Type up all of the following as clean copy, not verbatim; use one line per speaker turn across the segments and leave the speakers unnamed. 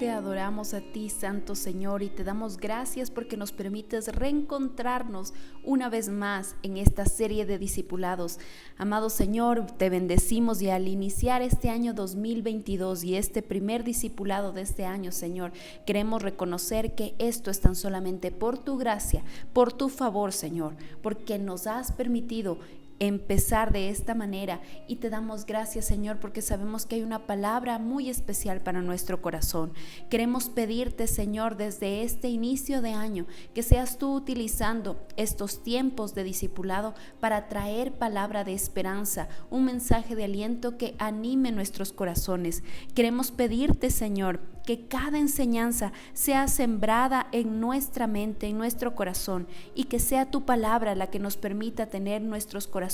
Te adoramos a ti, Santo Señor, y te damos gracias porque nos permites reencontrarnos una vez más en esta serie de discipulados. Amado Señor, te bendecimos y al iniciar este año 2022 y este primer discipulado de este año, Señor, queremos reconocer que esto es tan solamente por tu gracia, por tu favor, Señor, porque nos has permitido empezar de esta manera y te damos gracias, Señor, porque sabemos que hay una palabra muy especial para nuestro corazón. Queremos pedirte, Señor, desde este inicio de año, que seas tú utilizando estos tiempos de discipulado para traer palabra de esperanza, un mensaje de aliento que anime nuestros corazones. Queremos pedirte, Señor, que cada enseñanza sea sembrada en nuestra mente, en nuestro corazón, y que sea tu palabra la que nos permita tener nuestros corazones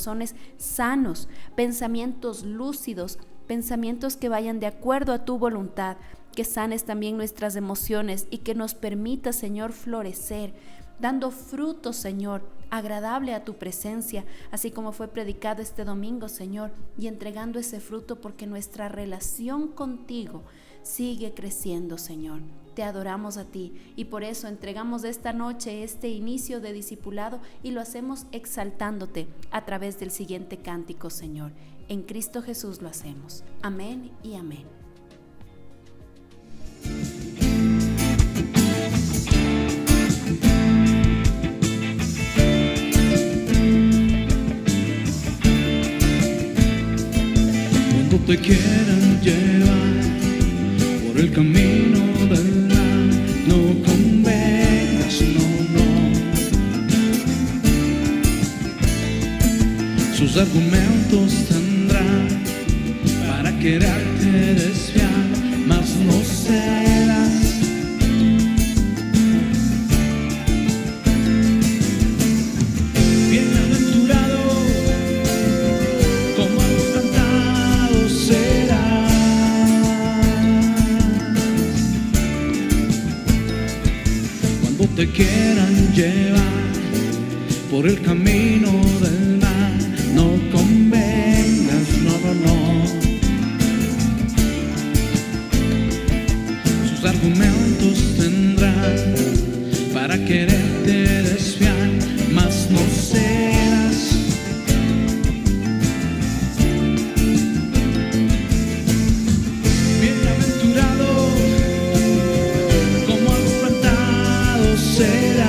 sanos, pensamientos lúcidos, pensamientos que vayan de acuerdo a tu voluntad, que sanes también nuestras emociones y que nos permita, Señor, florecer, dando fruto, Señor, agradable a tu presencia, así como fue predicado este domingo, Señor, y entregando ese fruto porque nuestra relación contigo sigue creciendo, Señor. Te adoramos a ti y por eso entregamos esta noche este inicio de discipulado y lo hacemos exaltándote a través del siguiente cántico, Señor. En Cristo Jesús lo hacemos. Amén y amén.
Cuando te quieran llevar por el camino del mal, no convengas, no. Sus argumentos tendrán para quererte desviar, mas no cedas. Bienaventurado, como árbol plantado serás. Cuando te quieran llevar por el camino del mal, no convengas, no. Sus argumentos tendrán para quererte desviar, mas no cedas. Bienaventurado, como árbol plantado serás.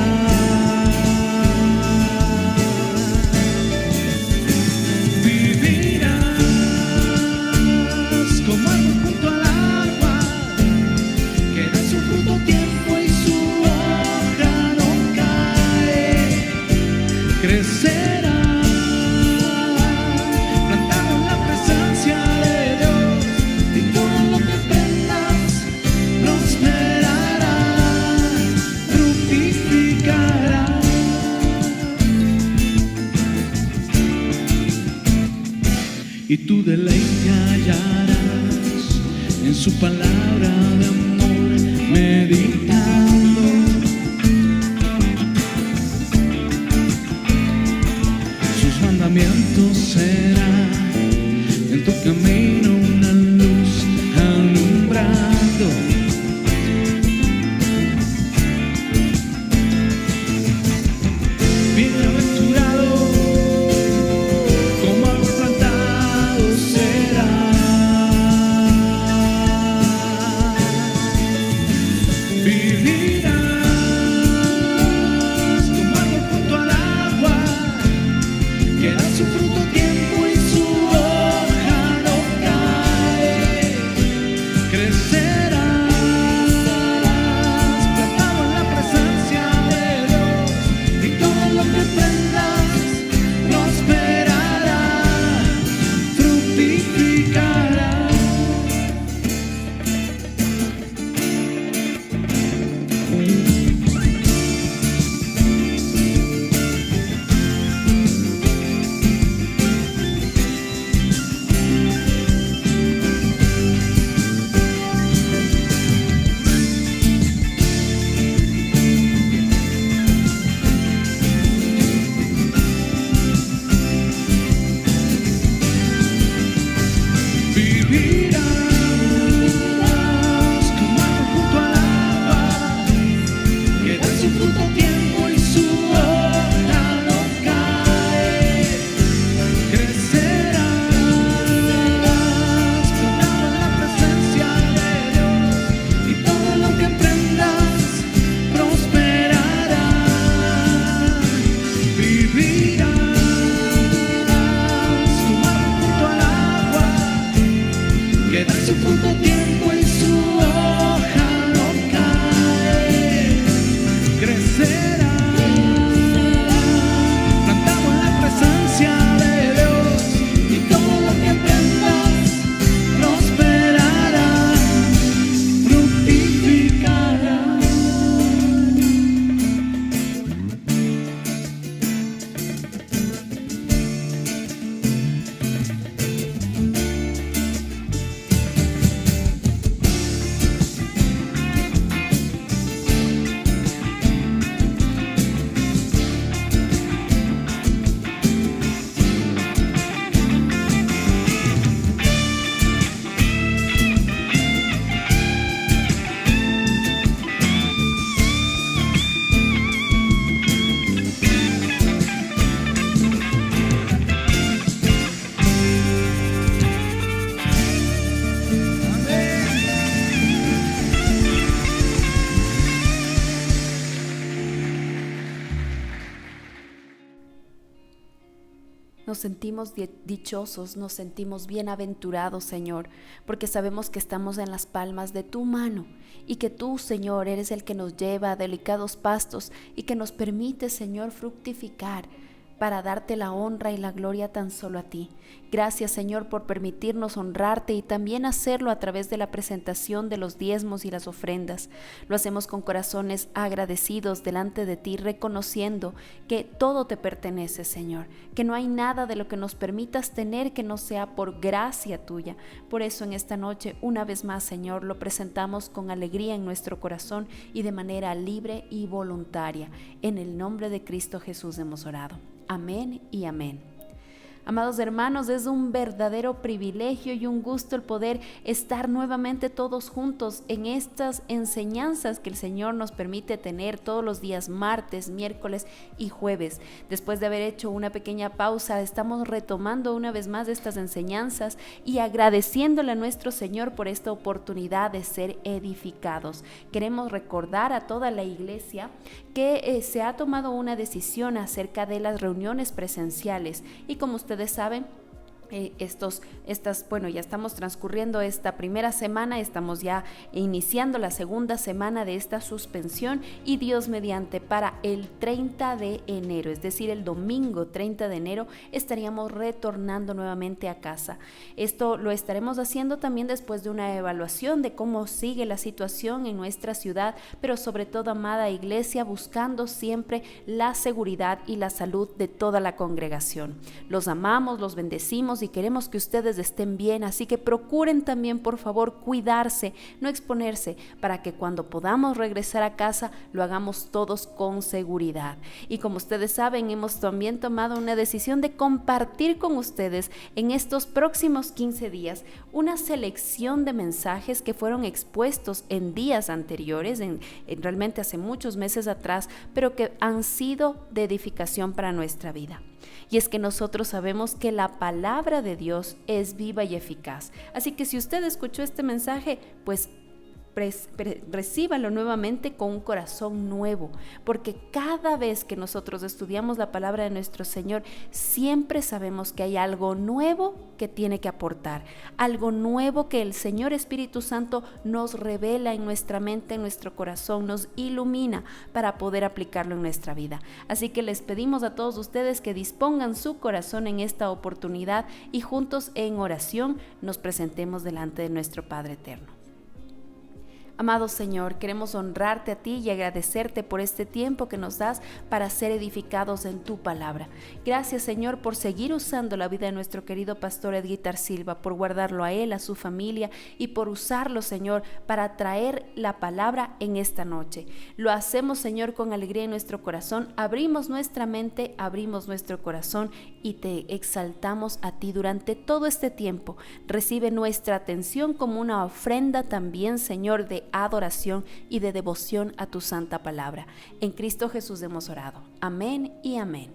Vivirás como árbol junto al agua, que da su fruto a tiempo y su hoja no cae. Crecerás plantado en la presencia de Dios, y todo lo que emprendas prosperará, fructificará. Y tu deleite hallarás en su palabra de amor, meditando. Sus mandamientos serán en tu camino una luz alumbrando. Bienaventurado, como árbol plantado serás. Vivirás como árbol junto al agua, que da su fruto a tiempo y su hoja no cae. Crecerás plantado en la presencia de Dios, y todo lo que emprendas prosperará, fructificará. Vivirás como árbol junto
Nos sentimos dichosos, nos sentimos bienaventurados, Señor, porque sabemos que estamos en las palmas de tu mano y que tú, Señor, eres el que nos lleva a delicados pastos y que nos permite, Señor, fructificar para darte la honra y la gloria tan solo a ti. Gracias, Señor, por permitirnos honrarte y también hacerlo a través de la presentación de los diezmos y las ofrendas. Lo hacemos con corazones agradecidos delante de ti, reconociendo que todo te pertenece, Señor, que no hay nada de lo que nos permitas tener que no sea por gracia tuya. Por eso en esta noche, una vez más, Señor, lo presentamos con alegría en nuestro corazón y de manera libre y voluntaria. En el nombre de Cristo Jesús hemos orado. Amén y amén. Amados hermanos, es un verdadero privilegio y un gusto el poder estar nuevamente todos juntos en estas enseñanzas que el Señor nos permite tener todos los días martes, miércoles y jueves. Después de haber hecho una pequeña pausa, estamos retomando una vez más estas enseñanzas y agradeciéndole a nuestro Señor por esta oportunidad de ser edificados. Queremos recordar a toda la iglesia que se ha tomado una decisión acerca de las reuniones presenciales y como ustedes saben, ya estamos transcurriendo esta primera semana, estamos ya iniciando la segunda semana de esta suspensión y Dios mediante para el 30 de enero, es decir, el domingo 30 de enero, estaríamos retornando nuevamente a casa. Esto lo estaremos haciendo también después de una evaluación de cómo sigue la situación en nuestra ciudad, pero sobre todo, amada iglesia, buscando siempre la seguridad y la salud de toda la congregación. Los amamos, los bendecimos y queremos que ustedes estén bien, así que procuren también, por favor, cuidarse, no exponerse, para que cuando podamos regresar a casa lo hagamos todos con seguridad. Y como ustedes saben, hemos también tomado una decisión de compartir con ustedes en estos próximos 15 días una selección de mensajes que fueron expuestos en días anteriores, realmente hace muchos meses atrás, pero que han sido de edificación para nuestra vida. Y es que nosotros sabemos que la palabra de Dios es viva y eficaz. Así que si usted escuchó este mensaje, pues recíbalo nuevamente con un corazón nuevo, porque cada vez que nosotros estudiamos la palabra de nuestro Señor, siempre sabemos que hay algo nuevo que tiene que aportar, algo nuevo que el Señor Espíritu Santo nos revela en nuestra mente, en nuestro corazón, nos ilumina para poder aplicarlo en nuestra vida. Así que les pedimos a todos ustedes que dispongan su corazón en esta oportunidad y juntos en oración nos presentemos delante de nuestro Padre Eterno. Amado Señor, queremos honrarte a ti y agradecerte por este tiempo que nos das para ser edificados en tu palabra. Gracias, Señor, por seguir usando la vida de nuestro querido pastor Edguitar Silva, por guardarlo a él, a su familia y por usarlo, Señor, para traer la palabra en esta noche. Lo hacemos, Señor, con alegría en nuestro corazón. Abrimos nuestra mente, abrimos nuestro corazón y te exaltamos a ti durante todo este tiempo. Recibe nuestra atención como una ofrenda también, Señor, de adoración y de devoción a tu santa palabra. En Cristo Jesús hemos orado. Amén y amén.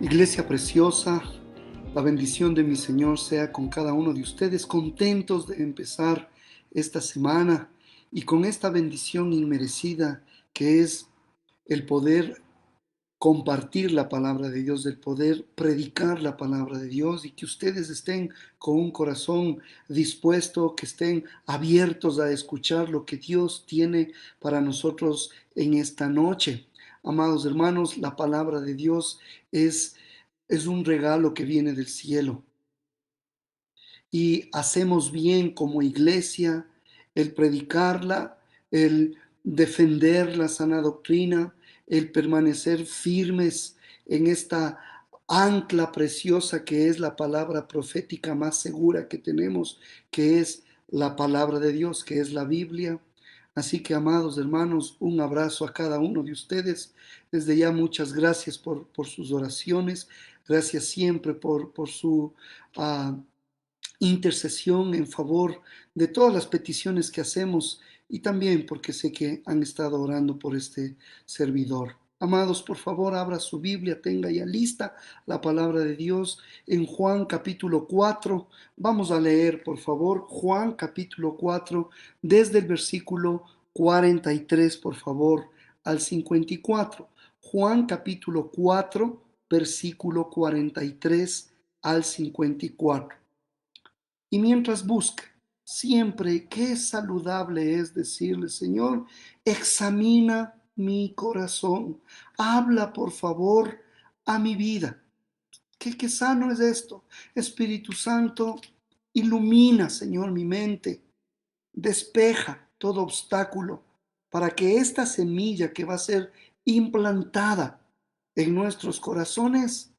Iglesia preciosa, la bendición de mi Señor sea con cada uno de ustedes, contentos de empezar esta semana y con esta bendición inmerecida que es el poder compartir la palabra de Dios, el poder predicar la palabra de Dios y que ustedes estén con un corazón dispuesto, que estén abiertos a escuchar lo que Dios tiene para nosotros en esta noche. Amados hermanos, la palabra de Dios es un regalo que viene del cielo y hacemos bien como iglesia el predicarla, el defender la sana doctrina, el permanecer firmes en esta ancla preciosa que es la palabra profética más segura que tenemos, que es la palabra de Dios, que es la Biblia. Así que, amados hermanos, un abrazo a cada uno de ustedes. Desde ya muchas gracias por sus oraciones, gracias siempre por su intercesión en favor de todas las peticiones que hacemos y también porque sé que han estado orando por este servidor. Amados, por favor, abra su Biblia, tenga ya lista la palabra de Dios en Juan capítulo 4. Vamos a leer, por favor, Juan capítulo 4, desde el versículo 43, por favor, al 54. Juan capítulo 4, versículo 43 al 54. Y mientras busca, siempre qué saludable es decirle, Señor, examina mi corazón, habla por favor a mi vida. Qué sano es esto. Espíritu Santo, ilumina, Señor, mi mente, despeja todo obstáculo para que esta semilla que va a ser implantada en nuestros corazones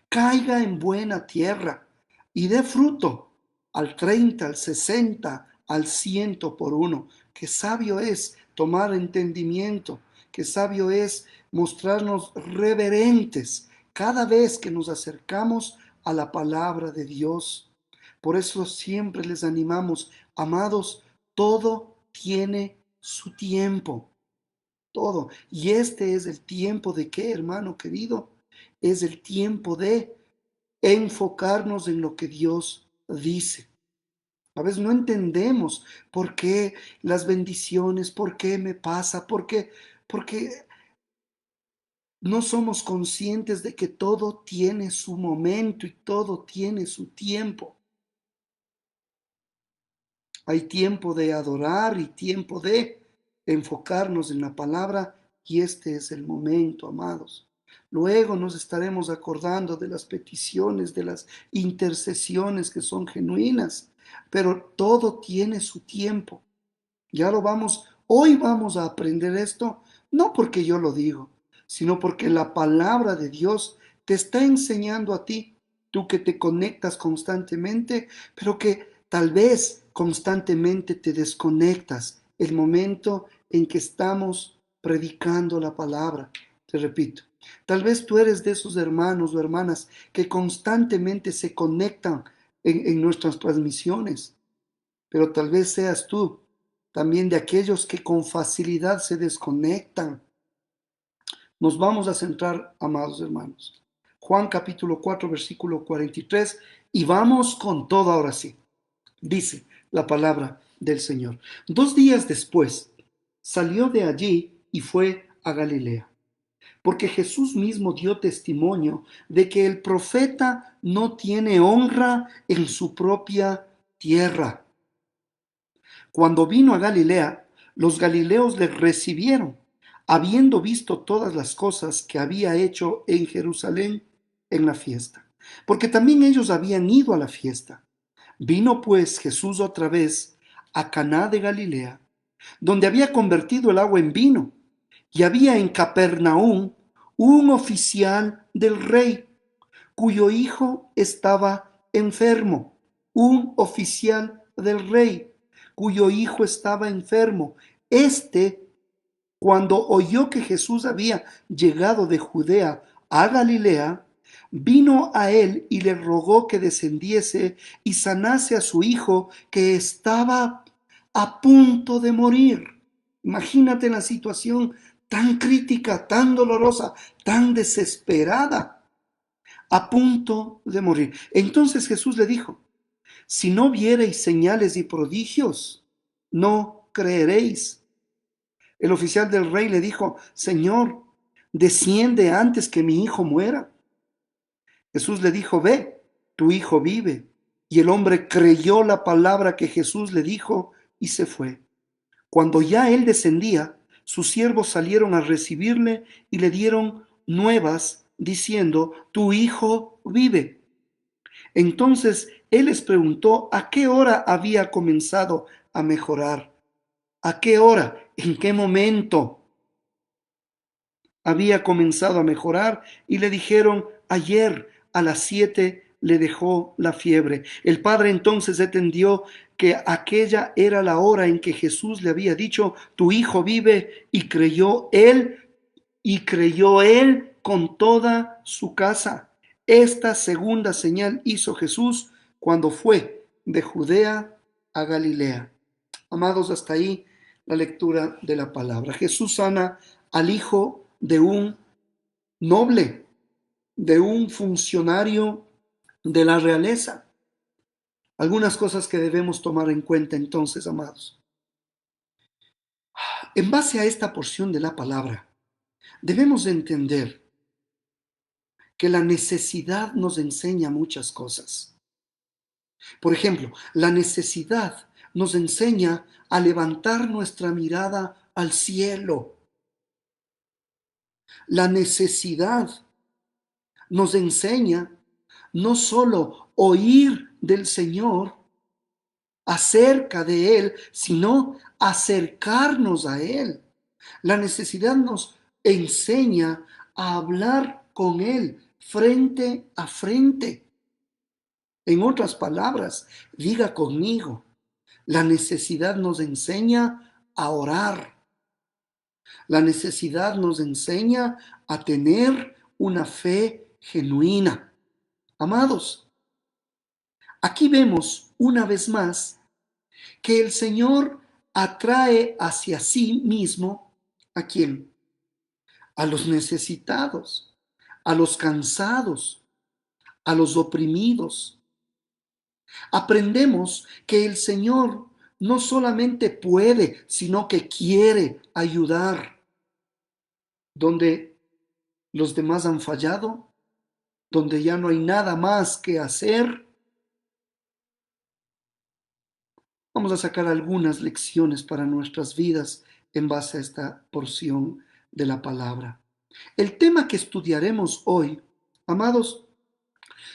caiga en buena tierra y dé fruto al 30, al 60, al 100 por uno. Qué sabio es tomar entendimiento, qué sabio es mostrarnos reverentes cada vez que nos acercamos a la palabra de Dios. Por eso siempre les animamos, amados, todo tiene su tiempo, todo. Y este es el tiempo de qué, hermano querido, es el tiempo de enfocarnos en lo que Dios dice. A veces no entendemos por qué las bendiciones, por qué me pasa, porque no somos conscientes de que todo tiene su momento y todo tiene su tiempo. Hay tiempo de adorar y tiempo de enfocarnos en la palabra, y este es el momento, amados. Luego nos estaremos acordando de las peticiones, de las intercesiones que son genuinas, pero todo tiene su tiempo. Hoy vamos a aprender esto, no porque yo lo digo, sino porque la palabra de Dios te está enseñando a ti, tú que te conectas constantemente, pero que tal vez constantemente te desconectas el momento en que estamos predicando la palabra. Te repito, tal vez tú eres de esos hermanos o hermanas que constantemente se conectan en nuestras transmisiones, pero tal vez seas tú también de aquellos que con facilidad se desconectan. Nos vamos a centrar, amados hermanos. Juan capítulo 4, versículo 43, y vamos con todo ahora sí. Dice la palabra del Señor. 2 días después, salió de allí y fue a Galilea, porque Jesús mismo dio testimonio de que el profeta no tiene honra en su propia tierra. Cuando vino a Galilea, los galileos le recibieron, habiendo visto todas las cosas que había hecho en Jerusalén en la fiesta, porque también ellos habían ido a la fiesta. Vino pues Jesús otra vez a Caná de Galilea, donde había convertido el agua en vino, y había en Capernaum un oficial del rey, cuyo hijo estaba enfermo, un oficial del rey, cuyo hijo estaba enfermo. Este, cuando oyó que Jesús había llegado de Judea a Galilea, vino a él y le rogó que descendiese y sanase a su hijo, que estaba a punto de morir. Imagínate la situación tan crítica, tan dolorosa, tan desesperada, a punto de morir. Entonces Jesús le dijo: si no viereis señales y prodigios, no creeréis. El oficial del rey le dijo: Señor, desciende antes que mi hijo muera. Jesús le dijo: ve, tu hijo vive. Y el hombre creyó la palabra que Jesús le dijo y se fue. Cuando ya él descendía, sus siervos salieron a recibirle y le dieron nuevas, diciendo: tu hijo vive. Entonces él les preguntó a qué hora había comenzado a mejorar. ¿A qué hora? ¿En qué momento había comenzado a mejorar? Y le dijeron: ayer a las 7 le dejó la fiebre. El padre entonces entendió que aquella era la hora en que Jesús le había dicho: tu hijo vive, y creyó él con toda su casa. Esta segunda señal hizo Jesús cuando fue de Judea a Galilea. Amados, hasta ahí la lectura de la palabra. Jesús sana al hijo de un noble, de un funcionario de la realeza. Algunas cosas que debemos tomar en cuenta entonces, amados. En base a esta porción de la palabra, debemos entender que la necesidad nos enseña muchas cosas. Por ejemplo, la necesidad nos enseña a levantar nuestra mirada al cielo. La necesidad nos enseña no solo oír del Señor acerca de Él, sino acercarnos a Él. La necesidad nos enseña a hablar con Él frente a frente. En otras palabras, diga conmigo, la necesidad nos enseña a orar. La necesidad nos enseña a tener una fe genuina. Amados, aquí vemos una vez más que el Señor atrae hacia sí mismo ¿a quién? A los necesitados, a los cansados, a los oprimidos. Aprendemos que el Señor no solamente puede, sino que quiere ayudar. Donde los demás han fallado, donde ya no hay nada más que hacer, vamos a sacar algunas lecciones para nuestras vidas en base a esta porción de la palabra. El tema que estudiaremos hoy, amados,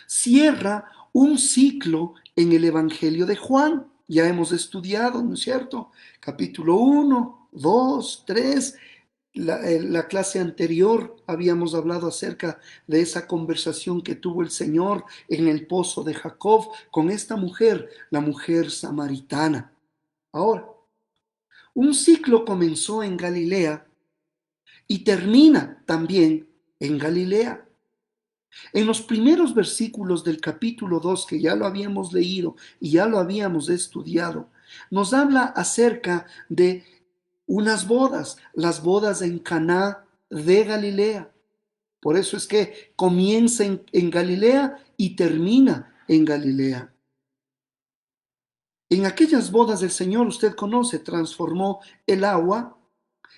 cierra un ciclo en el Evangelio de Juan. Ya hemos estudiado, ¿no es cierto? Capítulo 1, 2, 3. La clase anterior habíamos hablado acerca de esa conversación que tuvo el Señor en el pozo de Jacob con esta mujer, la mujer samaritana. Ahora, un ciclo comenzó en Galilea y termina también en Galilea. En los primeros versículos del capítulo 2, que ya lo habíamos leído y ya lo habíamos estudiado, nos habla acerca de unas bodas, las bodas en Caná de Galilea. Por eso es que comienza en Galilea y termina en Galilea. En aquellas bodas del Señor, usted conoce, transformó el agua.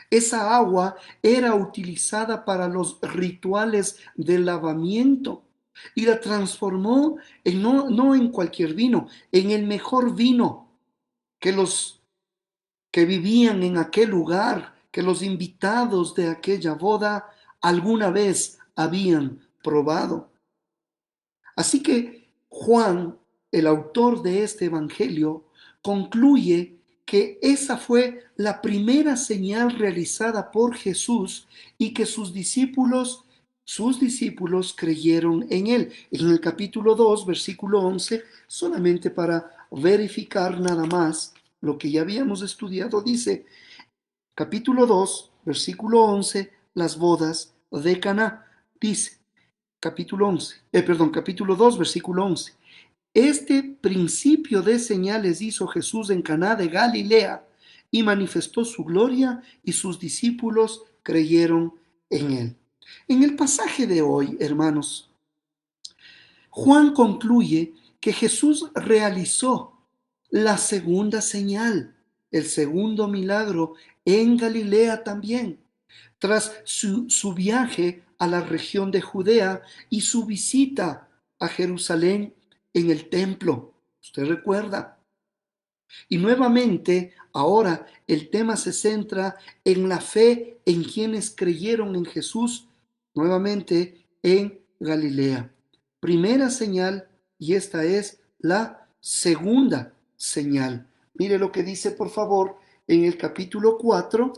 Esa agua era utilizada para los rituales de lavamiento y la transformó en no en cualquier vino, en el mejor vino que los que vivían en aquel lugar, que los invitados de aquella boda alguna vez habían probado. Así que Juan, el autor de este evangelio, concluye que esa fue la primera señal realizada por Jesús y que sus discípulos creyeron en él. En el capítulo 2, versículo 11, solamente para verificar nada más lo que ya habíamos estudiado, dice, capítulo 2, versículo 11, las bodas de Caná. Dice, capítulo 2, versículo 11. Este principio de señales hizo Jesús en Caná de Galilea y manifestó su gloria y sus discípulos creyeron en él. En el pasaje de hoy, hermanos, Juan concluye que Jesús realizó la segunda señal, el segundo milagro en Galilea también, tras su viaje a la región de Judea y su visita a Jerusalén en el templo. ¿Usted recuerda? Y nuevamente, ahora el tema se centra en la fe en quienes creyeron en Jesús, nuevamente en Galilea. Primera señal, y esta es la segunda señal. Mire lo que dice, por favor, en el capítulo 4,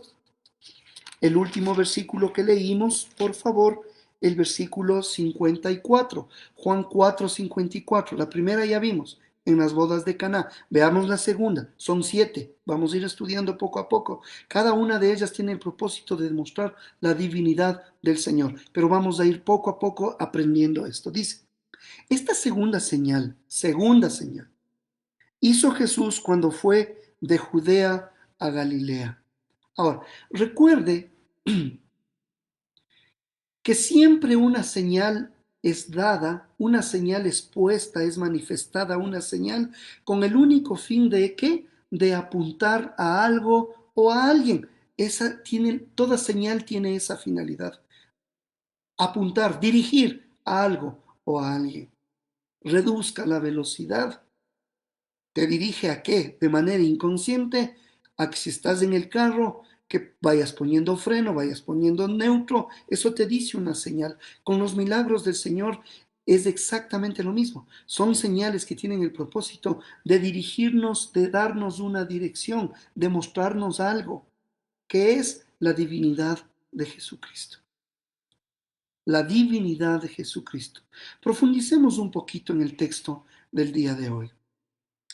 el último versículo que leímos, por favor, el versículo 54. Juan 4, 54. La primera ya vimos en las bodas de Caná. Veamos la segunda. Son 7. Vamos a ir estudiando poco a poco. Cada una de ellas tiene el propósito de demostrar la divinidad del Señor. Pero vamos a ir poco a poco aprendiendo esto. Dice, esta segunda señal, hizo Jesús cuando fue de Judea a Galilea. Ahora, recuerde que siempre una señal es dada, una señal es puesta, es manifestada, una señal con el único fin de ¿qué? De apuntar a algo o a alguien. Toda señal tiene esa finalidad. Apuntar, dirigir a algo o a alguien. Reduzca la velocidad. ¿Te dirige a qué? De manera inconsciente, a que si estás en el carro, que vayas poniendo freno, vayas poniendo neutro, eso te dice una señal. Con los milagros del Señor es exactamente lo mismo. Son señales que tienen el propósito de dirigirnos, de darnos una dirección, de mostrarnos algo, que es la divinidad de Jesucristo. La divinidad de Jesucristo. Profundicemos un poquito en el texto del día de hoy.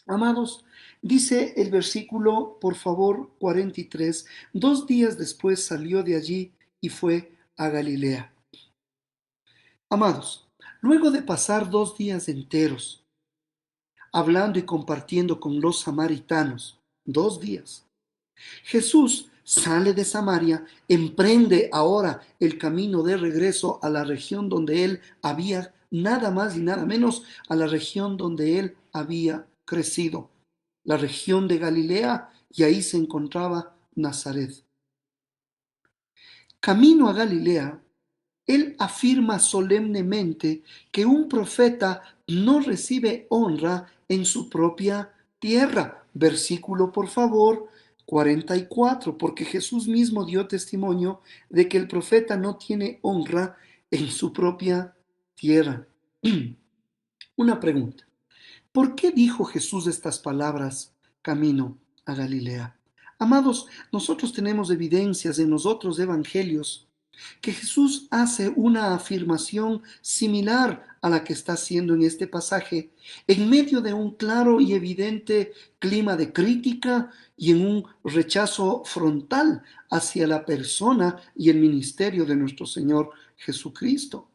Amados, dice el versículo, por favor, 43, 2 días después salió de allí y fue a Galilea. Amados, luego de pasar 2 días enteros hablando y compartiendo con los samaritanos, 2 días, Jesús sale de Samaria, emprende ahora el camino de regreso a la región donde él había, nada más y nada menos, a la región donde él había crecido, la región de Galilea, y ahí se encontraba Nazaret. Camino a Galilea, él afirma solemnemente que un profeta no recibe honra en su propia tierra. Versículo, por favor, 44, porque Jesús mismo dio testimonio de que el profeta no tiene honra en su propia tierra. Una pregunta. ¿Por qué dijo Jesús estas palabras camino a Galilea? Amados, nosotros tenemos evidencias en los otros evangelios que Jesús hace una afirmación similar a la que está haciendo en este pasaje, en medio de un claro y evidente clima de crítica y en un rechazo frontal hacia la persona y el ministerio de nuestro Señor Jesucristo.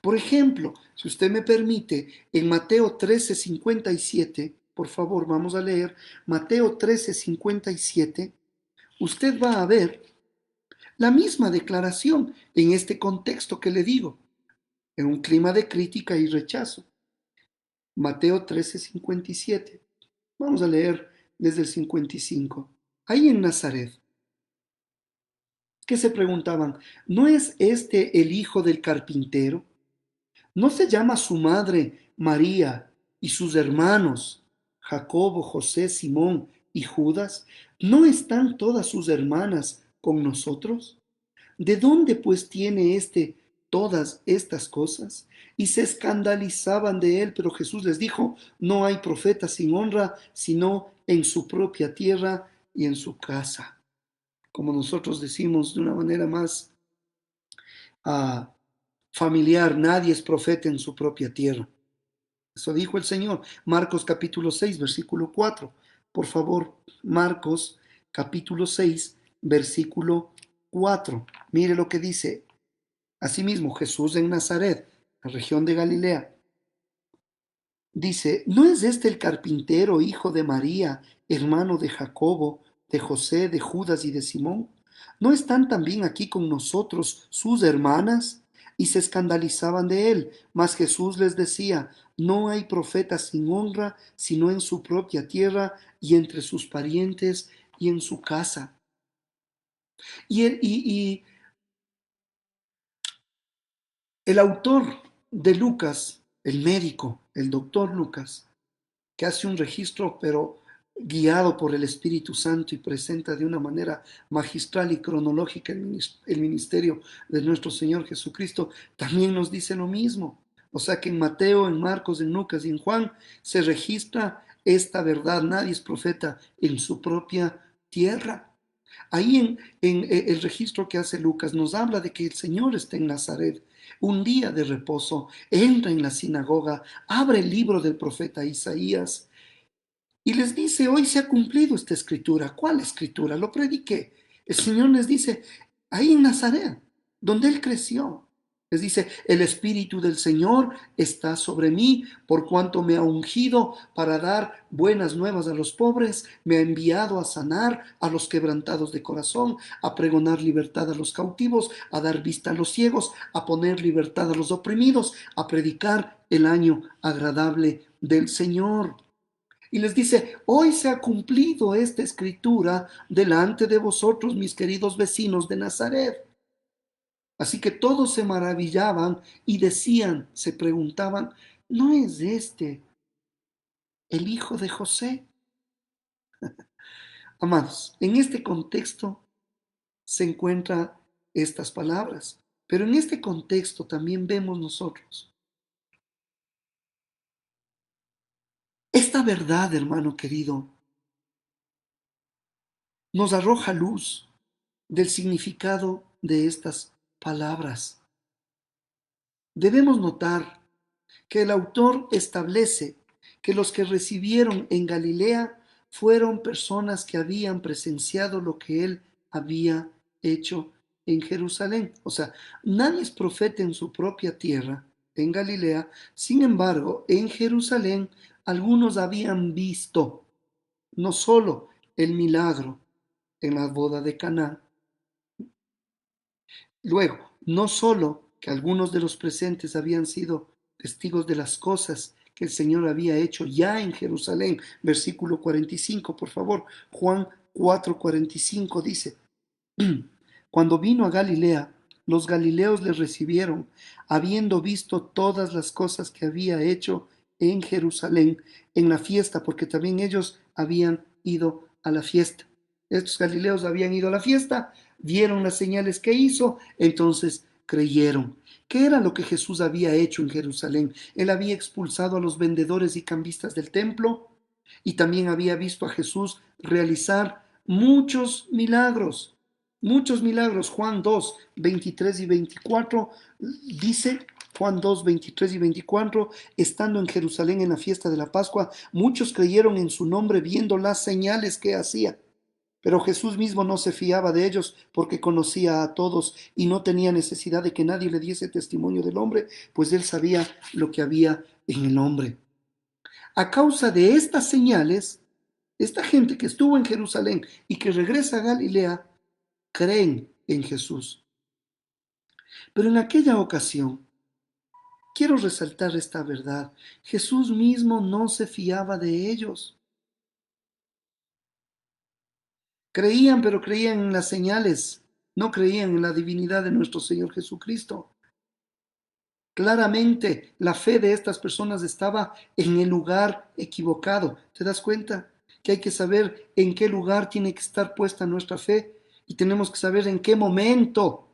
Por ejemplo, si usted me permite, en Mateo 13:57, por favor, vamos a leer Mateo 13:57, usted va a ver la misma declaración en este contexto que le digo, en un clima de crítica y rechazo. Mateo 13:57. Vamos a leer desde el 55. Ahí en Nazaret, ¿qué se preguntaban? ¿No es este el hijo del carpintero? ¿No se llama su madre María y sus hermanos Jacobo, José, Simón y Judas? ¿No están todas sus hermanas con nosotros? ¿De dónde pues tiene todas estas cosas? Y se escandalizaban de él, pero Jesús les dijo, no hay profeta sin honra, sino en su propia tierra y en su casa. Como nosotros decimos de una manera más familiar, nadie es profeta en su propia tierra. Eso dijo el Señor. Marcos capítulo 6, versículo 4. Por favor, Marcos capítulo 6, versículo 4. Mire lo que dice. Asimismo, Jesús en Nazaret, la región de Galilea, dice, ¿no es este el carpintero, hijo de María, hermano de Jacobo, de José, de Judas y de Simón? ¿No están también aquí con nosotros sus hermanas? Y se escandalizaban de él. Mas Jesús les decía, no hay profeta sin honra, sino en su propia tierra y entre sus parientes y en su casa. Y el autor de Lucas, el médico, el doctor Lucas, que hace un registro, pero guiado por el Espíritu Santo y presenta de una manera magistral y cronológica el ministerio de nuestro Señor Jesucristo, también nos dice lo mismo. O sea que en Mateo, en Marcos, en Lucas y en Juan se registra esta verdad. Nadie es profeta en su propia tierra. Ahí en el registro que hace Lucas nos habla de que el Señor está en Nazaret. Un día de reposo, entra en la sinagoga, abre el libro del profeta Isaías y les dice, hoy se ha cumplido esta escritura. ¿Cuál escritura? Lo prediqué. El Señor les dice, ahí en Nazaret, donde Él creció. Les dice, el Espíritu del Señor está sobre mí, por cuanto me ha ungido para dar buenas nuevas a los pobres, me ha enviado a sanar a los quebrantados de corazón, a pregonar libertad a los cautivos, a dar vista a los ciegos, a poner libertad a los oprimidos, a predicar el año agradable del Señor. Y les dice, hoy se ha cumplido esta escritura delante de vosotros, mis queridos vecinos de Nazaret. Así que todos se maravillaban y decían, se preguntaban, ¿no es este el hijo de José? Amados, en este contexto se encuentran estas palabras, pero en este contexto también vemos nosotros esta verdad, hermano querido, nos arroja luz del significado de estas palabras. Debemos notar que el autor establece que los que recibieron en Galilea fueron personas que habían presenciado lo que él había hecho en Jerusalén. O sea, nadie es profeta en su propia tierra, en Galilea. Sin embargo, en Jerusalén algunos habían visto no solo el milagro en la boda de Caná, luego, no solo que algunos de los presentes habían sido testigos de las cosas que el Señor había hecho ya en Jerusalén, versículo 45, por favor, Juan 4:45 dice, cuando vino a Galilea, los galileos le recibieron, habiendo visto todas las cosas que había hecho en Jerusalén, en la fiesta, porque también ellos habían ido a la fiesta. Estos galileos habían ido a la fiesta, vieron las señales que hizo, entonces creyeron. ¿Qué era lo que Jesús había hecho en Jerusalén? Él había expulsado a los vendedores y cambistas del templo y también había visto a Jesús realizar muchos milagros. Muchos milagros. Juan 2, 23 y 24 dice, Juan 2, 23 y 24, estando en Jerusalén en la fiesta de la Pascua, muchos creyeron en su nombre viendo las señales que hacía. Pero Jesús mismo no se fiaba de ellos porque conocía a todos y no tenía necesidad de que nadie le diese testimonio del hombre, pues él sabía lo que había en el hombre. A causa de estas señales, esta gente que estuvo en Jerusalén y que regresa a Galilea, creen en Jesús. Pero en aquella ocasión, quiero resaltar esta verdad, Jesús mismo no se fiaba de ellos. Creían, pero creían en las señales, no creían en la divinidad de nuestro Señor Jesucristo. Claramente la fe de estas personas estaba en el lugar equivocado. ¿Te das cuenta? Que hay que saber en qué lugar tiene que estar puesta nuestra fe y tenemos que saber en qué momento,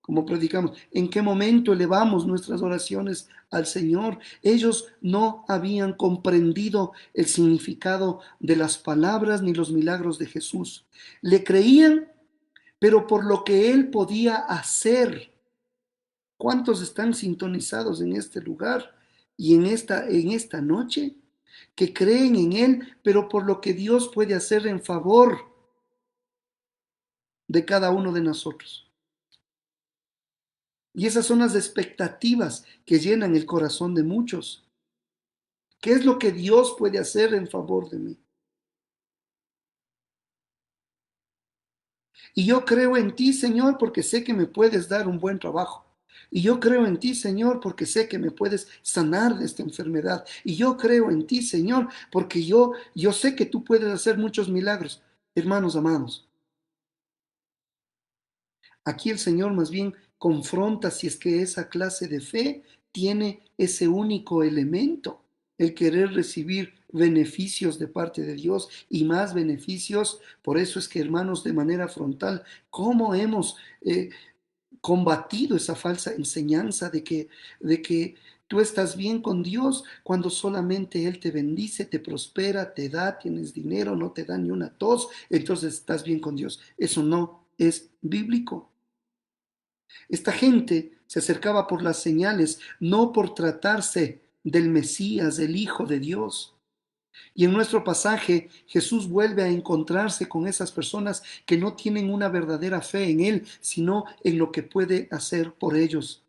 como predicamos, en qué momento elevamos nuestras oraciones al Señor. Ellos no habían comprendido el significado de las palabras ni los milagros de Jesús. Le creían, pero por lo que Él podía hacer. ¿Cuántos están sintonizados en este lugar y en esta noche? Que creen en Él, pero por lo que Dios puede hacer en favor de cada uno de nosotros. Y esas son las expectativas que llenan el corazón de muchos. ¿Qué es lo que Dios puede hacer en favor de mí? Y yo creo en ti, Señor, porque sé que me puedes dar un buen trabajo. Y yo creo en ti, Señor, porque sé que me puedes sanar de esta enfermedad. Y yo creo en ti, Señor, porque yo sé que tú puedes hacer muchos milagros. Hermanos amados, aquí el Señor más bien confronta si es que esa clase de fe tiene ese único elemento, el querer recibir beneficios de parte de Dios y más beneficios. Por eso es que, hermanos, de manera frontal, ¿cómo hemos combatido esa falsa enseñanza de que tú estás bien con Dios cuando solamente Él te bendice, te prospera, te da, tienes dinero, no te da ni una tos, entonces estás bien con Dios? Eso no es bíblico. Esta gente se acercaba por las señales, no por tratarse del Mesías, del Hijo de Dios. Y en nuestro pasaje, Jesús vuelve a encontrarse con esas personas que no tienen una verdadera fe en Él, sino en lo que puede hacer por ellos.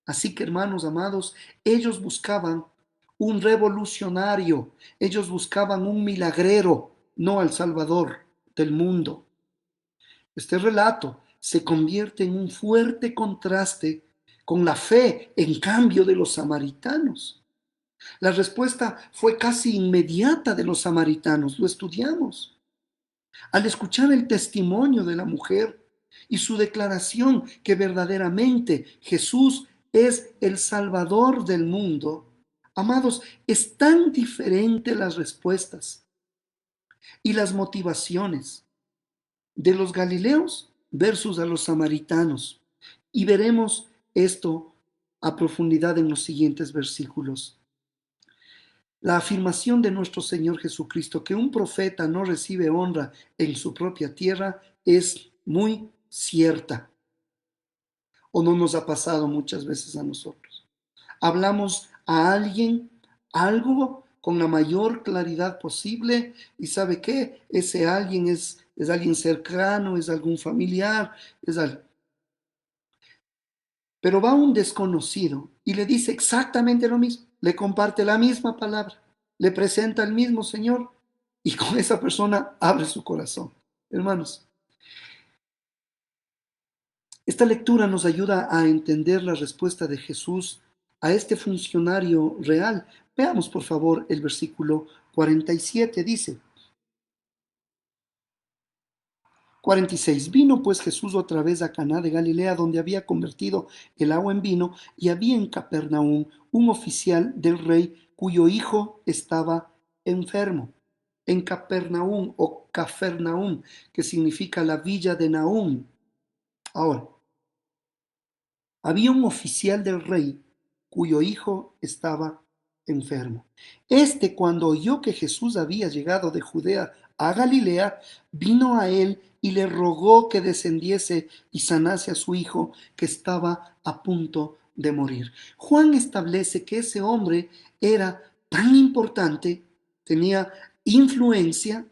Así que, hermanos amados, ellos buscaban un revolucionario, ellos buscaban un milagrero, no al Salvador del mundo. Este relato se convierte en un fuerte contraste con la fe, en cambio, de los samaritanos. La respuesta fue casi inmediata de los samaritanos, lo estudiamos. Al escuchar el testimonio de la mujer y su declaración que verdaderamente Jesús es el Salvador del mundo, amados, es tan diferente las respuestas y las motivaciones de los galileos versus a los samaritanos. Y veremos esto a profundidad en los siguientes versículos. La afirmación de nuestro Señor Jesucristo que un profeta no recibe honra en su propia tierra es muy cierta. ¿O no nos ha pasado muchas veces a nosotros? Hablamos a alguien algo con la mayor claridad posible y ¿sabe qué? Ese alguien es alguien cercano, es algún familiar, es alguien. Pero va un desconocido y le dice exactamente lo mismo, le comparte la misma palabra, le presenta al mismo Señor y con esa persona abre su corazón. Hermanos, esta lectura nos ayuda a entender la respuesta de Jesús a este funcionario real. Veamos por favor el versículo 47, dice 46. Vino pues Jesús otra vez a Caná de Galilea, donde había convertido el agua en vino, y había en Capernaum un oficial del rey cuyo hijo estaba enfermo. En Capernaum o Cafarnaum, que significa la villa de Nahum. Ahora, había un oficial del rey cuyo hijo estaba enfermo. Este, cuando oyó que Jesús había llegado de Judea a Galilea, vino a él y le rogó que descendiese y sanase a su hijo que estaba a punto de morir. Juan establece que ese hombre era tan importante, tenía influencia.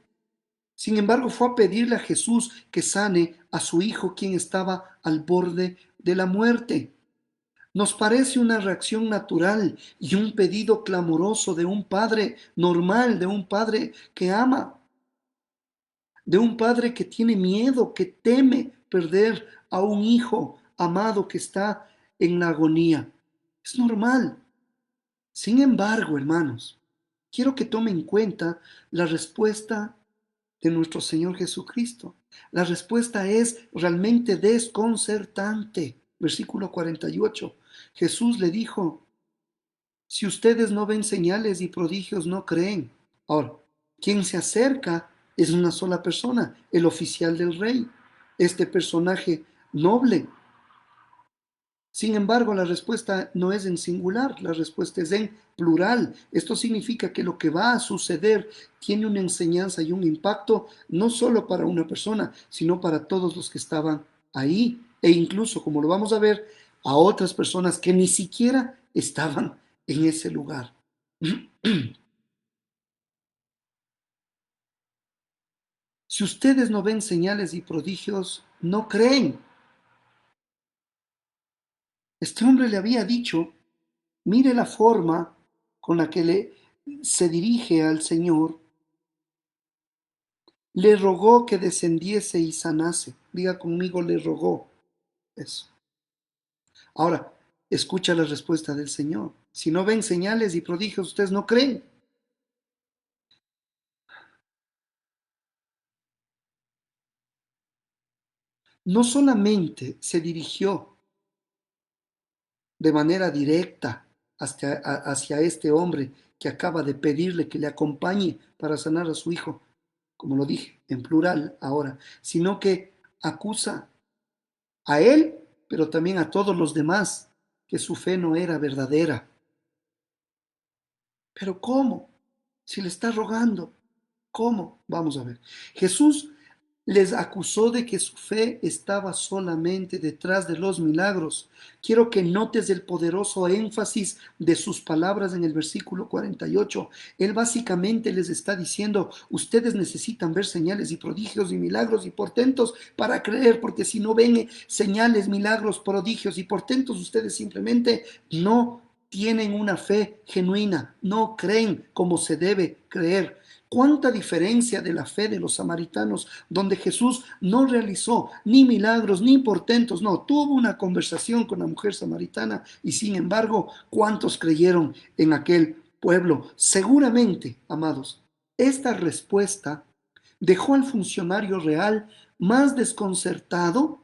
Sin embargo, fue a pedirle a Jesús que sane a su hijo, quien estaba al borde de la muerte. Nos parece una reacción natural y un pedido clamoroso de un padre normal, de un padre que ama, de un padre que tiene miedo, que teme perder a un hijo amado que está en la agonía. Es normal. Sin embargo, hermanos, quiero que tomen en cuenta la respuesta de nuestro Señor Jesucristo. La respuesta es realmente desconcertante. Versículo 48. Jesús le dijo, si ustedes no ven señales y prodigios, no creen. Ahora, quien se acerca es una sola persona, el oficial del rey, este personaje noble. Sin embargo, la respuesta no es en singular, la respuesta es en plural. Esto significa que lo que va a suceder tiene una enseñanza y un impacto no solo para una persona, sino para todos los que estaban ahí e incluso, como lo vamos a ver, a otras personas que ni siquiera estaban en ese lugar. Si ustedes no ven señales y prodigios, no creen. Este hombre le había dicho, mire la forma con la que se dirige al Señor. Le rogó que descendiese y sanase. Diga conmigo, le rogó. Eso. Ahora, escucha la respuesta del Señor. Si no ven señales y prodigios, ustedes no creen. No solamente se dirigió de manera directa hacia este hombre que acaba de pedirle que le acompañe para sanar a su hijo, como lo dije, en plural ahora, sino que acusa a él, pero también a todos los demás, que su fe no era verdadera. Pero ¿cómo? Si le está rogando, ¿cómo? Vamos a ver. Jesús les acusó de que su fe estaba solamente detrás de los milagros. Quiero que notes el poderoso énfasis de sus palabras en el versículo 48. Él básicamente les está diciendo, ustedes necesitan ver señales y prodigios y milagros y portentos para creer, porque si no ven señales, milagros, prodigios y portentos, ustedes simplemente no tienen una fe genuina, no creen como se debe creer. Cuánta diferencia de la fe de los samaritanos, donde Jesús no realizó ni milagros ni portentos, no, tuvo una conversación con la mujer samaritana y sin embargo, ¿cuántos creyeron en aquel pueblo? Seguramente, amados, esta respuesta dejó al funcionario real más desconcertado,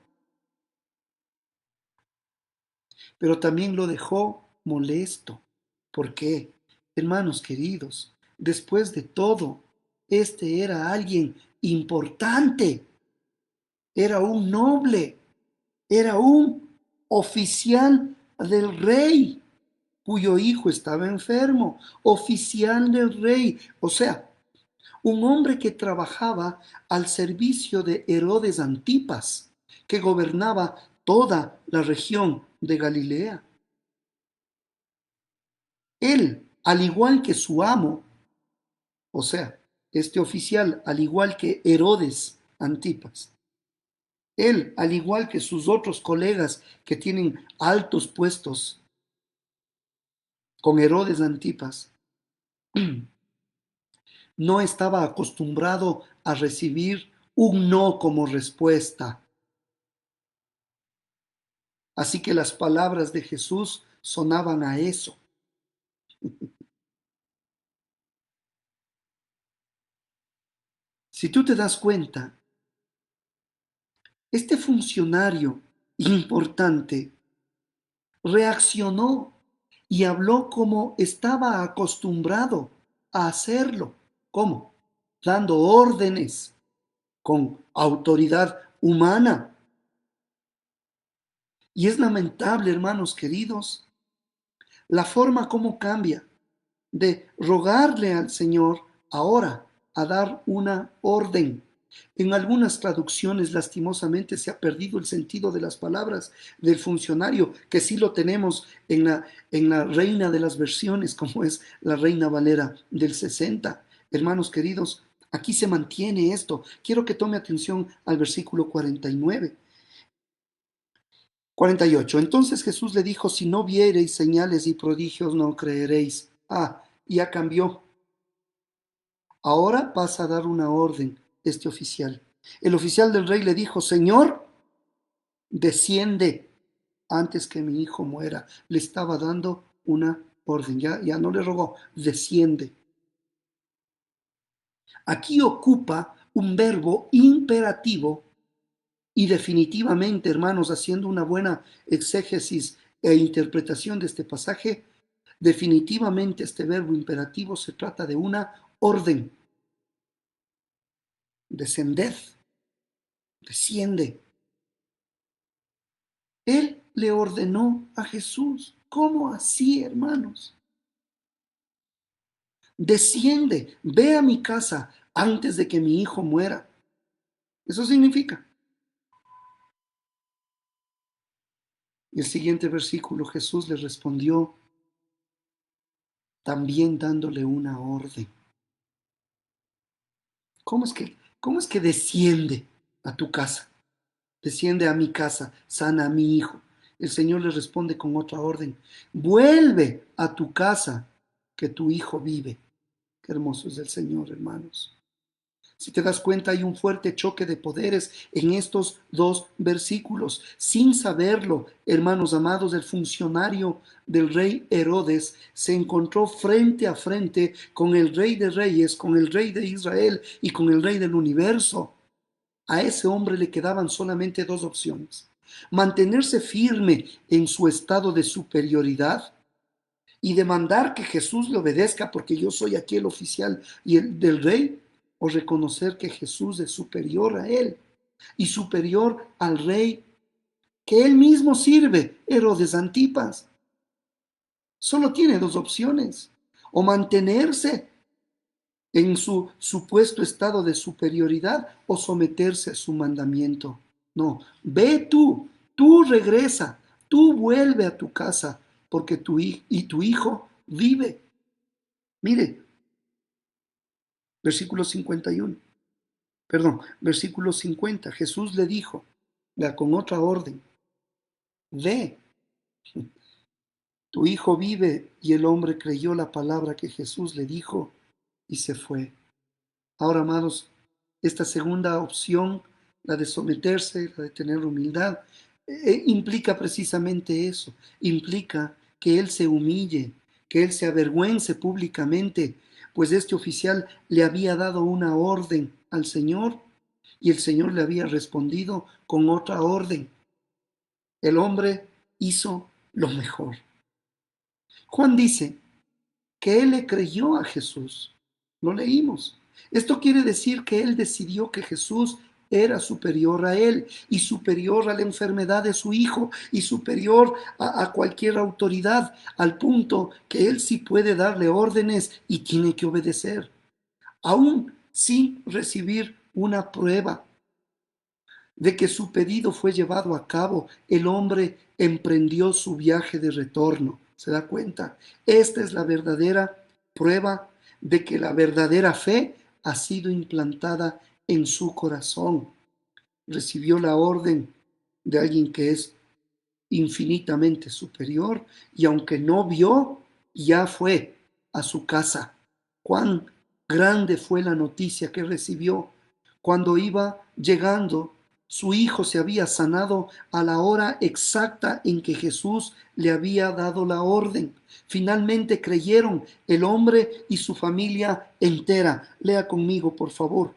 pero también lo dejó molesto. ¿Por qué? Hermanos queridos, después de todo, este era alguien importante, era un noble, era un oficial del rey, cuyo hijo estaba enfermo, oficial del rey, o sea, un hombre que trabajaba al servicio de Herodes Antipas, que gobernaba toda la región de Galilea. Él, al igual que su amo, o sea, este oficial, al igual que Herodes Antipas, él, al igual que sus otros colegas que tienen altos puestos con Herodes Antipas, no estaba acostumbrado a recibir un no como respuesta. Así que las palabras de Jesús sonaban a eso. Si tú te das cuenta, este funcionario importante reaccionó y habló como estaba acostumbrado a hacerlo. ¿Cómo? Dando órdenes con autoridad humana. Y es lamentable, hermanos queridos, la forma como cambia de rogarle al Señor ahora a dar una orden. En algunas traducciones, lastimosamente, se ha perdido el sentido de las palabras del funcionario, que sí lo tenemos en la Reina de las Versiones, como es la Reina Valera del 60. Hermanos queridos, aquí se mantiene esto. Quiero que tome atención al versículo 49. 48. Entonces Jesús le dijo, si no viereis señales y prodigios, no creeréis. Ya cambió. Ahora pasa a dar una orden este oficial. El oficial del rey le dijo, Señor, desciende antes que mi hijo muera. Le estaba dando una orden, ya no le rogó, desciende. Aquí ocupa un verbo imperativo y definitivamente, hermanos, haciendo una buena exégesis e interpretación de este pasaje, definitivamente este verbo imperativo se trata de una orden. Descended, desciende. Él le ordenó a Jesús. ¿Cómo así, hermanos? Desciende, ve a mi casa antes de que mi hijo muera. Eso significa. Y el siguiente versículo, Jesús le respondió, también dándole una orden. ¿Cómo es que desciende a tu casa? Desciende a mi casa, sana a mi hijo. El Señor le responde con otra orden. Vuelve a tu casa, que tu hijo vive. Qué hermoso es el Señor, hermanos. Si te das cuenta, hay un fuerte choque de poderes en estos dos versículos. Sin saberlo, hermanos amados, el funcionario del rey Herodes se encontró frente a frente con el rey de reyes, con el rey de Israel y con el rey del universo. A ese hombre le quedaban solamente dos opciones: mantenerse firme en su estado de superioridad y demandar que Jesús le obedezca porque yo soy aquí el oficial y el del rey, o reconocer que Jesús es superior a él y superior al rey que él mismo sirve, Herodes Antipas. Solo tiene dos opciones: o mantenerse en su supuesto estado de superioridad o someterse a su mandamiento. No, ve tú regresa, tú vuelve a tu casa, porque tu hijo vive. Mire, versículo 51, perdón, versículo 50, Jesús le dijo, vea, con otra orden, ve, tu hijo vive. Y el hombre creyó la palabra que Jesús le dijo y se fue. Ahora, amados, esta segunda opción, la de someterse, la de tener humildad, implica precisamente eso. Implica que él se humille, que él se avergüence públicamente, pues este oficial le había dado una orden al Señor y el Señor le había respondido con otra orden. El hombre hizo lo mejor. Juan dice que él le creyó a Jesús. Lo leímos. Esto quiere decir que él decidió que Jesús era superior a él y superior a la enfermedad de su hijo y superior a cualquier autoridad, al punto que él sí puede darle órdenes y tiene que obedecer, aún sin recibir una prueba de que su pedido fue llevado a cabo. El hombre emprendió su viaje de retorno. ¿Se da cuenta? Esta es la verdadera prueba de que la verdadera fe ha sido implantada en su corazón. Recibió la orden de alguien que es infinitamente superior y aunque no vio, ya fue a su casa. Cuán grande fue la noticia que recibió. Cuando iba llegando, su hijo se había sanado a la hora exacta en que Jesús le había dado la orden. Finalmente creyeron el hombre y su familia entera. Lea conmigo, por favor.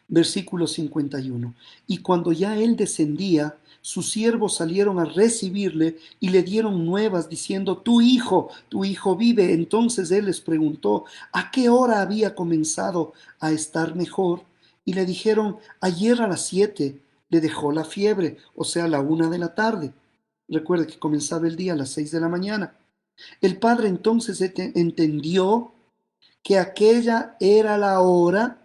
Versículo 51. Y cuando ya él descendía, sus siervos salieron a recibirle y le dieron nuevas diciendo, tu hijo vive. Entonces él les preguntó a qué hora había comenzado a estar mejor. Y le dijeron, ayer a las 7 le dejó la fiebre, o sea, a la 1 de la tarde. Recuerde que comenzaba el día a las 6 de la mañana. El padre entonces entendió que aquella era la hora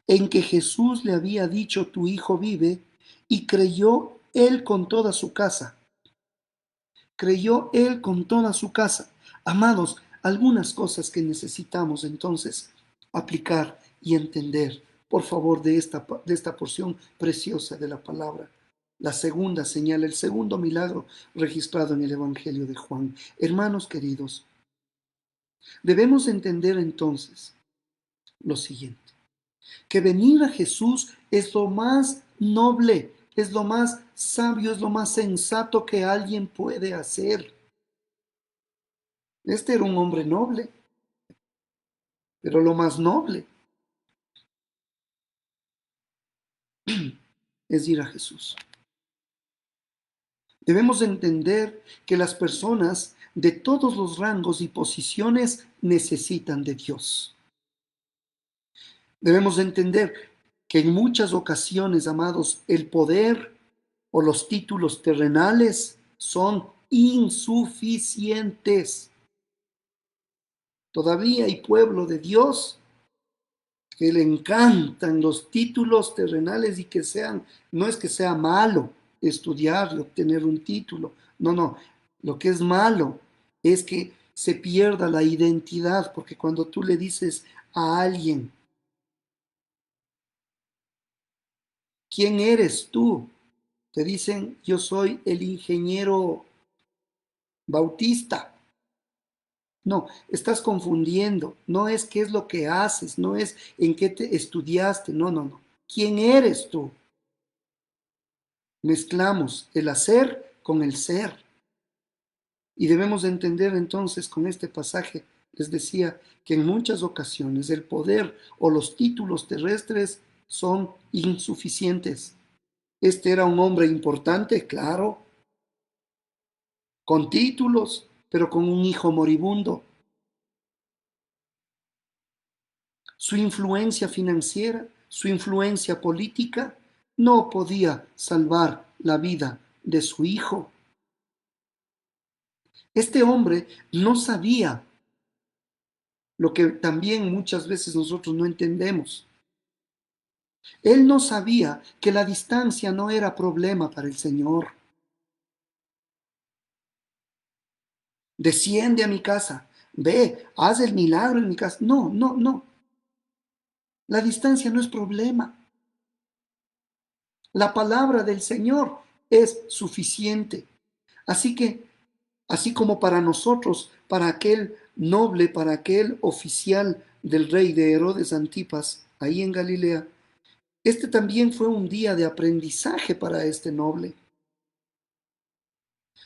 en que Jesús le había dicho, tu hijo vive, y creyó él con toda su casa. Creyó él con toda su casa. Amados, algunas cosas que necesitamos entonces aplicar y entender, por favor, de esta porción preciosa de la palabra. La segunda señal, el segundo milagro registrado en el Evangelio de Juan. Hermanos queridos, debemos entender entonces lo siguiente, que venir a Jesús es lo más noble, es lo más sabio, es lo más sensato que alguien puede hacer. Este era un hombre noble, pero lo más noble es ir a Jesús. Debemos entender que las personas de todos los rangos y posiciones necesitan de Dios. Debemos entender que en muchas ocasiones, amados, el poder o los títulos terrenales son insuficientes. Todavía hay pueblo de Dios que le encantan los títulos terrenales y que sean, no es que sea malo estudiar y obtener un título, no, lo que es malo es que se pierda la identidad, porque cuando tú le dices a alguien, ¿quién eres tú? Te dicen, yo soy el ingeniero Bautista. No, estás confundiendo. No es qué es lo que haces, no es en qué te estudiaste, no. ¿Quién eres tú? Mezclamos el hacer con el ser. Y debemos entender entonces con este pasaje, les decía, que en muchas ocasiones el poder o los títulos terrestres son insuficientes. Este era un hombre importante, claro, con títulos, pero con un hijo moribundo. Su influencia financiera, su influencia política, no podía salvar la vida de su hijo. Este hombre no sabía lo que también muchas veces nosotros no entendemos. Él no sabía que la distancia no era problema para el Señor. Desciende a mi casa, ve, haz el milagro en mi casa. No, no, no. La distancia no es problema. La palabra del Señor es suficiente. Así que, así como para nosotros, para aquel noble, para aquel oficial del rey de Herodes Antipas, ahí en Galilea, este también fue un día de aprendizaje para este noble.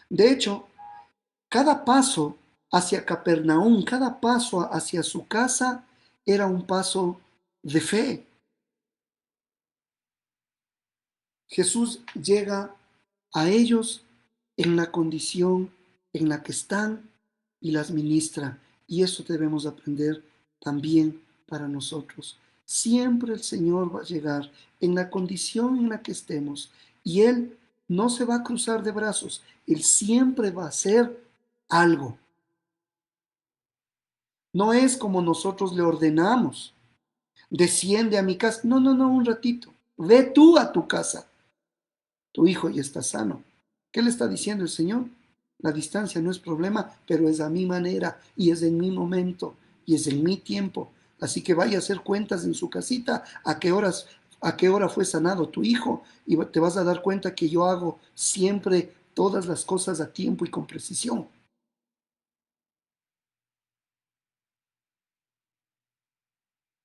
De hecho, cada paso hacia Capernaum, cada paso hacia su casa era un paso de fe. Jesús llega a ellos en la condición en la que están y las ministra. Y eso debemos aprender también para nosotros. Siempre el Señor va a llegar en la condición en la que estemos y Él no se va a cruzar de brazos. Él siempre va a hacer algo. No es como nosotros le ordenamos. Desciende a mi casa. No, no, no, un ratito. Ve tú a tu casa. Tu hijo ya está sano. ¿Qué le está diciendo el Señor? La distancia no es problema, pero es a mi manera y es en mi momento y es en mi tiempo. Así que vaya a hacer cuentas en su casita a qué hora fue sanado tu hijo y te vas a dar cuenta que yo hago siempre todas las cosas a tiempo y con precisión.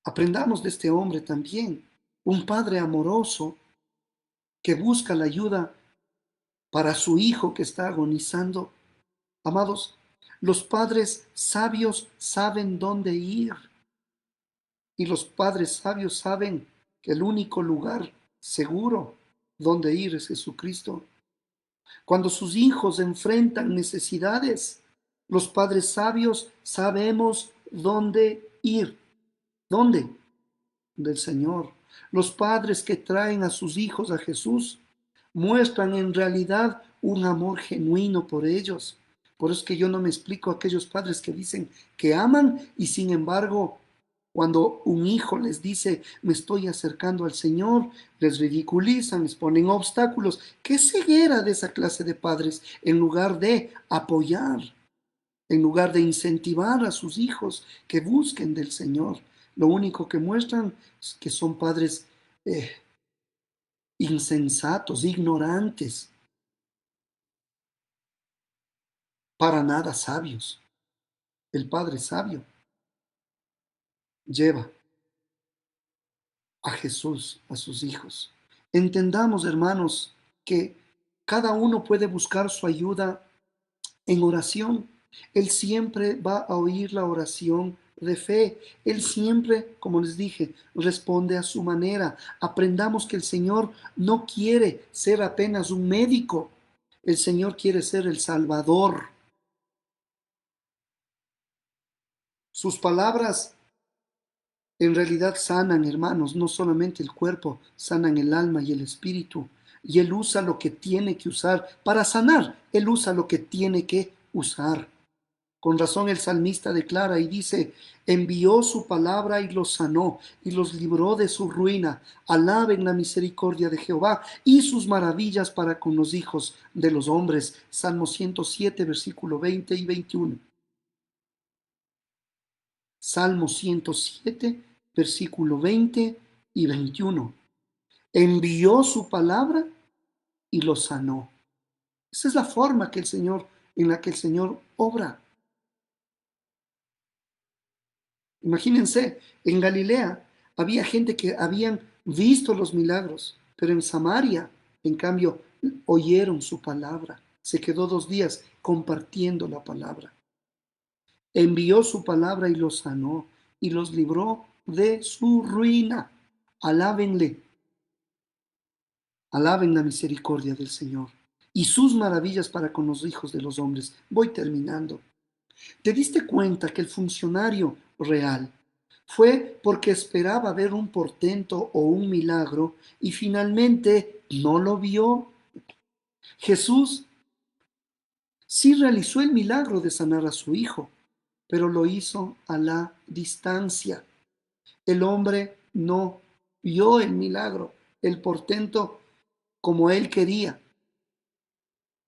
Aprendamos de este hombre también, un padre amoroso que busca la ayuda para su hijo que está agonizando. Amados, los padres sabios saben dónde ir y los padres sabios saben que el único lugar seguro donde ir es Jesucristo. Cuando sus hijos enfrentan necesidades, los padres sabios sabemos dónde ir. ¿Dónde? Del Señor. Los padres que traen a sus hijos a Jesús muestran en realidad un amor genuino por ellos. Por eso es que yo no me explico a aquellos padres que dicen que aman y sin embargo, cuando un hijo les dice, me estoy acercando al Señor, les ridiculizan, les ponen obstáculos. Qué ceguera de esa clase de padres, en lugar de apoyar, en lugar de incentivar a sus hijos que busquen del Señor. Lo único que muestran es que son padres insensatos, ignorantes, para nada sabios. El Padre sabio lleva a Jesús a sus hijos. Entendamos, hermanos, que cada uno puede buscar su ayuda en oración. Él siempre va a oír la oración de fe. Él siempre, como les dije, responde a su manera. Aprendamos que el Señor no quiere ser apenas un médico. El Señor quiere ser el Salvador. Sus palabras en realidad sanan, hermanos, no solamente el cuerpo, sanan el alma y el espíritu. Y Él usa lo que tiene que usar para sanar. Él usa lo que tiene que usar. Con razón el salmista declara y dice, envió su palabra y los sanó y los libró de su ruina. Alaben la misericordia de Jehová y sus maravillas para con los hijos de los hombres. Salmo 107, versículo 20 y 21. Salmo 107, versículo 20 y 21. Envió su palabra y los sanó. Esa es la forma en la que el Señor obra. Imagínense, en Galilea había gente que habían visto los milagros, pero en Samaria, en cambio, oyeron su palabra. Se quedó 2 días compartiendo la palabra. Envió su palabra y los sanó y los libró de su ruina. Alábenle. Alaben la misericordia del Señor y sus maravillas para con los hijos de los hombres. Voy terminando. ¿Te diste cuenta que el funcionario real fue porque esperaba ver un portento o un milagro y finalmente no lo vio? Jesús sí realizó el milagro de sanar a su hijo, pero lo hizo a la distancia. El hombre no vio el milagro, el portento como él quería.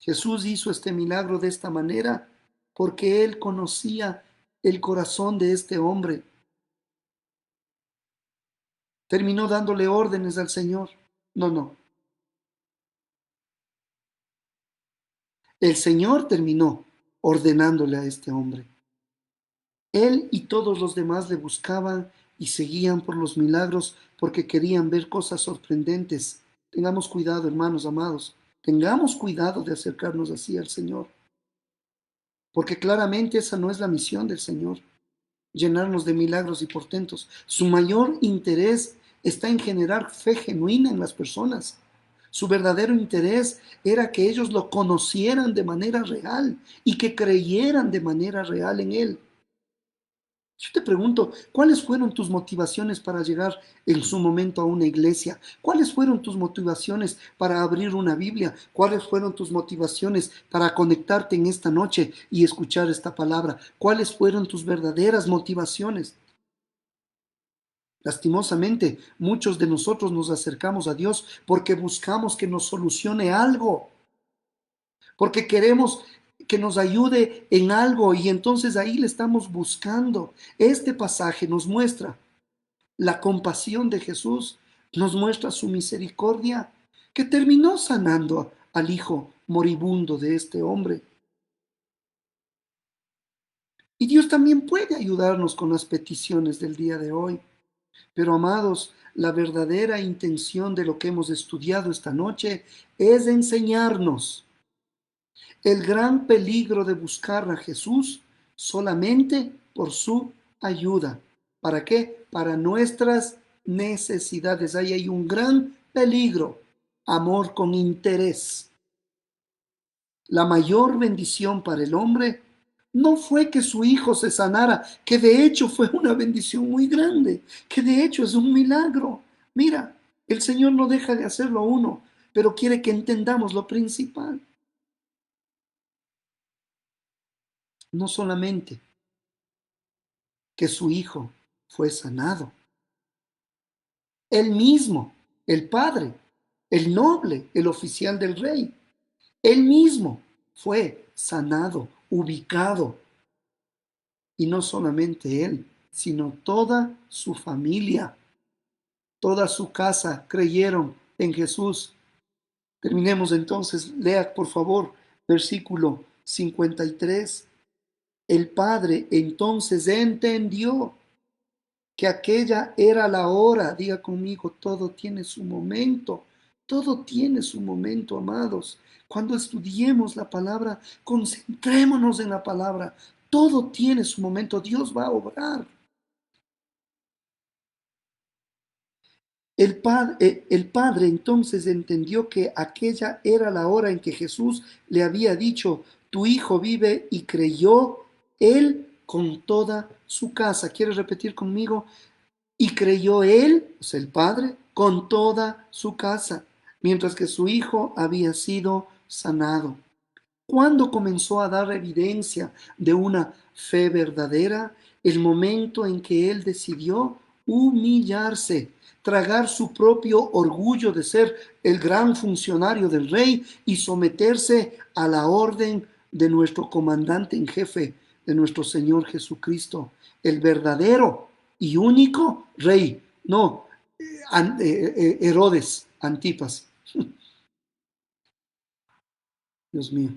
Jesús hizo este milagro de esta manera porque él conocía el corazón de este hombre. Terminó dándole órdenes al Señor. No, no. El Señor terminó ordenándole a este hombre. Él y todos los demás le buscaban y seguían por los milagros porque querían ver cosas sorprendentes. Tengamos cuidado, hermanos amados. Tengamos cuidado de acercarnos así al Señor, porque claramente esa no es la misión del Señor, llenarnos de milagros y portentos. Su mayor interés está en generar fe genuina en las personas. Su verdadero interés era que ellos lo conocieran de manera real y que creyeran de manera real en Él. Yo te pregunto, ¿cuáles fueron tus motivaciones para llegar en su momento a una iglesia? ¿Cuáles fueron tus motivaciones para abrir una Biblia? ¿Cuáles fueron tus motivaciones para conectarte en esta noche y escuchar esta palabra? ¿Cuáles fueron tus verdaderas motivaciones? Lastimosamente, muchos de nosotros nos acercamos a Dios porque buscamos que nos solucione algo, porque queremos que nos ayude en algo y entonces ahí le estamos buscando. Este pasaje nos muestra la compasión de Jesús, nos muestra su misericordia, que terminó sanando al hijo moribundo de este hombre. Y Dios también puede ayudarnos con las peticiones del día de hoy. Pero amados, la verdadera intención de lo que hemos estudiado esta noche es enseñarnos el gran peligro de buscar a Jesús solamente por su ayuda. ¿Para qué? Para nuestras necesidades. Ahí hay un gran peligro. Amor con interés. La mayor bendición para el hombre no fue que su hijo se sanara, que de hecho fue una bendición muy grande, que de hecho es un milagro. Mira, el Señor no deja de hacerlo a uno, pero quiere que entendamos lo principal. No solamente que su hijo fue sanado, él mismo, el padre, el noble, el oficial del rey, él mismo fue sanado, ubicado. Y no solamente él, sino toda su familia, toda su casa creyeron en Jesús. Terminemos entonces, lea por favor versículo 53. El padre entonces entendió que aquella era la hora. Diga conmigo, todo tiene su momento. Todo tiene su momento, amados. Cuando estudiemos la palabra, concentrémonos en la palabra. Todo tiene su momento. Dios va a obrar. El padre entonces entendió que aquella era la hora en que Jesús le había dicho, tu hijo vive, y creyó él con toda su casa. ¿Quieres repetir conmigo? Y creyó él, o sea, el padre, con toda su casa, mientras que su hijo había sido sanado. ¿Cuándo comenzó a dar evidencia de una fe verdadera? El momento en que él decidió humillarse, tragar su propio orgullo de ser el gran funcionario del rey y someterse a la orden de nuestro comandante en jefe, de nuestro Señor Jesucristo, el verdadero y único rey, no Herodes Antipas. Dios mío.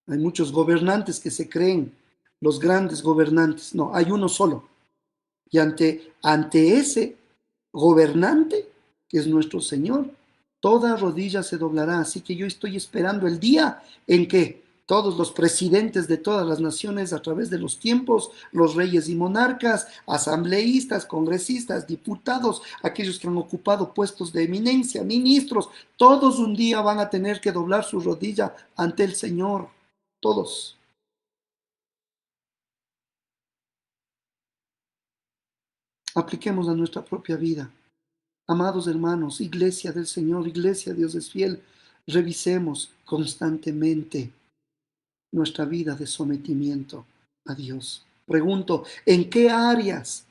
Hay muchos gobernantes que se creen los grandes gobernantes. No, hay uno solo. Y ante ese gobernante, que es nuestro Señor, toda rodilla se doblará. Así que yo estoy esperando el día en que todos los presidentes de todas las naciones a través de los tiempos, los reyes y monarcas, asambleístas, congresistas, diputados, aquellos que han ocupado puestos de eminencia, ministros, todos un día van a tener que doblar su rodilla ante el Señor. Todos. Apliquemos a nuestra propia vida. Amados hermanos, iglesia del Señor, iglesia, Dios es fiel, revisemos constantemente nuestra vida de sometimiento a Dios. Pregunto, ¿en qué áreas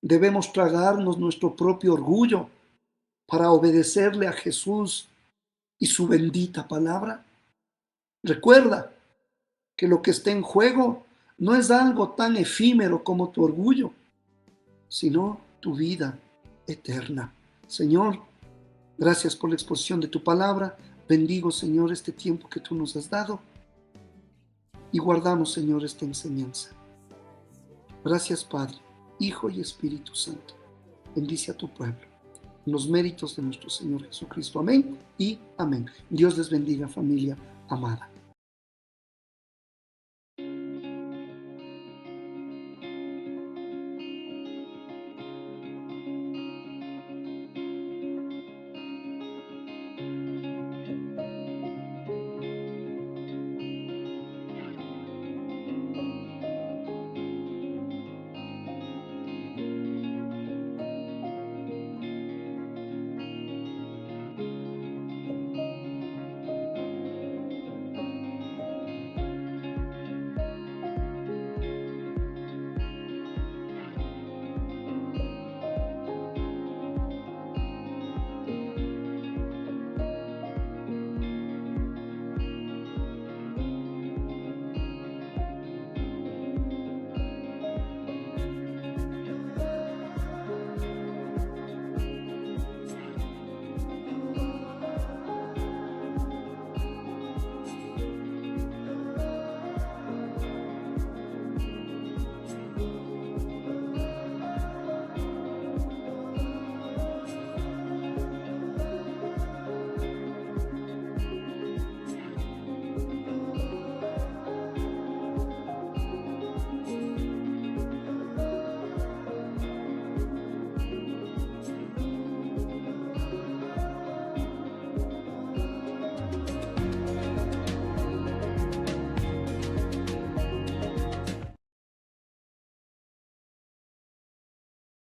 debemos tragarnos nuestro propio orgullo para obedecerle a Jesús y su bendita palabra? Recuerda que lo que está en juego no es algo tan efímero como tu orgullo, sino tu vida eterna. Señor, gracias por la exposición de tu palabra. Bendigo, Señor, este tiempo que tú nos has dado y guardamos, Señor, esta enseñanza. Gracias, Padre, Hijo y Espíritu Santo. Bendice a tu pueblo en los méritos de nuestro Señor Jesucristo. Amén y amén. Dios les bendiga, familia amada.